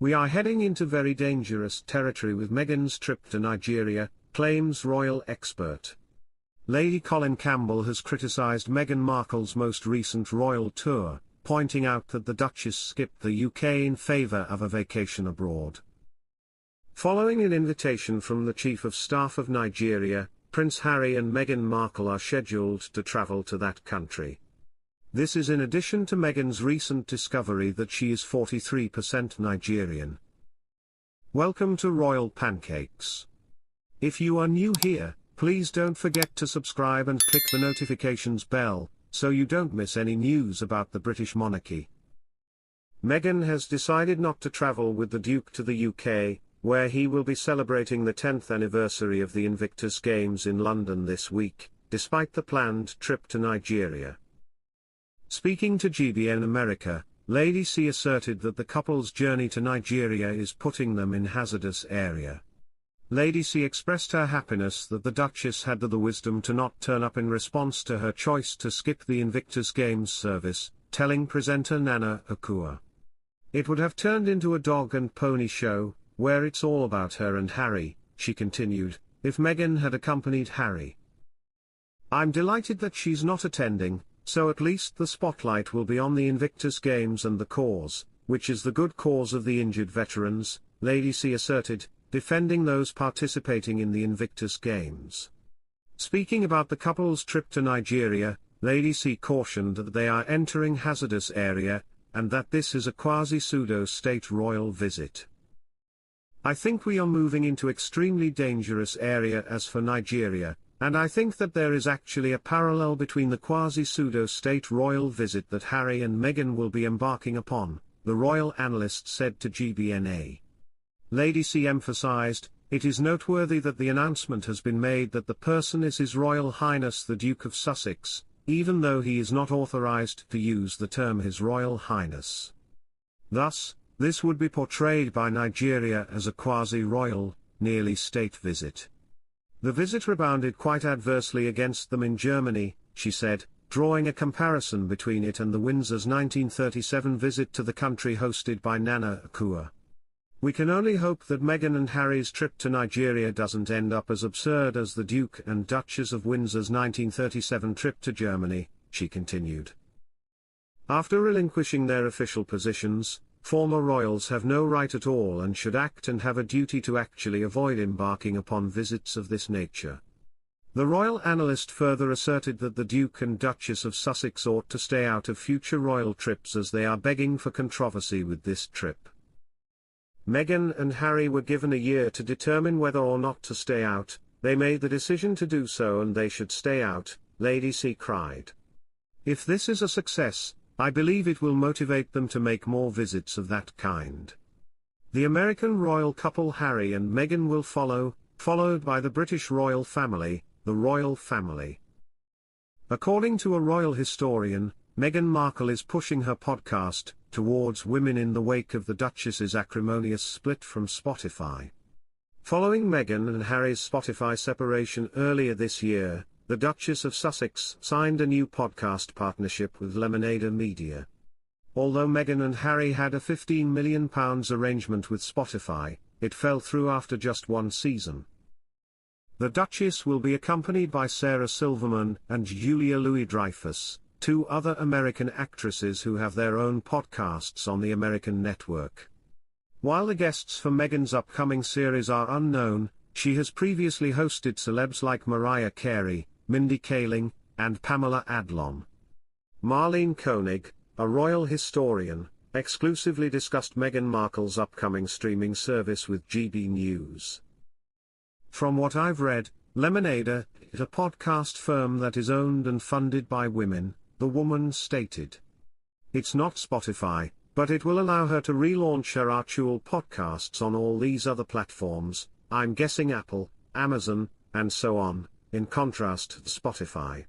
"We are heading into very dangerous territory with Meghan's trip to Nigeria," claims royal expert. Lady Colin Campbell has criticised Meghan Markle's most recent royal tour, pointing out that the Duchess skipped the UK in favour of a vacation abroad. Following an invitation from the Chief of Staff of Nigeria, Prince Harry and Meghan Markle are scheduled to travel to that country. This is in addition to Meghan's recent discovery that she is 43% Nigerian. Welcome to Royal Pancakes. If you are new here, please don't forget to subscribe and click the notifications bell, so you don't miss any news about the British monarchy. Meghan has decided not to travel with the Duke to the UK, where he will be celebrating the 10th anniversary of the Invictus Games in London this week, despite the planned trip to Nigeria. Speaking to GBN America, Lady C asserted that the couple's journey to Nigeria is putting them in hazardous area. Lady C expressed her happiness that the Duchess had the wisdom to not turn up in response to her choice to skip the Invictus Games service, telling presenter Nana Akua, "It would have turned into a dog and pony show, where it's all about her and Harry," she continued, "if Meghan had accompanied Harry. I'm delighted that she's not attending, so at least the spotlight will be on the Invictus Games and the cause, which is the good cause of the injured veterans," Lady C asserted, defending those participating in the Invictus Games. Speaking about the couple's trip to Nigeria, Lady C cautioned that they are entering hazardous area, and that this is a quasi-pseudo-state royal visit. "I think we are moving into extremely dangerous area as for Nigeria, and I think that there is actually a parallel between the quasi-pseudo-state royal visit that Harry and Meghan will be embarking upon," the royal analyst said to GBNA. Lady C emphasized, "It is noteworthy that the announcement has been made that the person is His Royal Highness the Duke of Sussex, even though he is not authorized to use the term His Royal Highness. Thus, this would be portrayed by Nigeria as a quasi-royal, nearly state visit. The visit rebounded quite adversely against them in Germany," she said, drawing a comparison between it and the Windsor's 1937 visit to the country hosted by Nana Akua. "We can only hope that Meghan and Harry's trip to Nigeria doesn't end up as absurd as the Duke and Duchess of Windsor's 1937 trip to Germany," she continued. After relinquishing their official positions, former royals have no right at all and should act and have a duty to actually avoid embarking upon visits of this nature. The royal analyst further asserted that the Duke and Duchess of Sussex ought to stay out of future royal trips as they are begging for controversy with this trip. "Meghan and Harry were given a year to determine whether or not to stay out. They made the decision to do so and they should stay out," Lady C cried. "If this is a success, I believe it will motivate them to make more visits of that kind. The American royal couple Harry and Meghan will follow, followed by the British royal family, the royal family." According to a royal historian, Meghan Markle is pushing her podcast towards women in the wake of the Duchess's acrimonious split from Spotify. Following Meghan and Harry's Spotify separation earlier this year, the Duchess of Sussex signed a new podcast partnership with Lemonade Media. Although Meghan and Harry had a £15 million arrangement with Spotify, it fell through after just one season. The Duchess will be accompanied by Sarah Silverman and Julia Louis-Dreyfus, two other American actresses who have their own podcasts on the American network. While the guests for Meghan's upcoming series are unknown, she has previously hosted celebs like Mariah Carey, Mindy Kaling, and Pamela Adlon. Marlene Koenig, a royal historian, exclusively discussed Meghan Markle's upcoming streaming service with GB News. "From what I've read, Lemonade is a podcast firm that is owned and funded by women," the woman stated. "It's not Spotify, but it will allow her to relaunch her actual podcasts on all these other platforms, I'm guessing Apple, Amazon, and so on, in contrast to Spotify.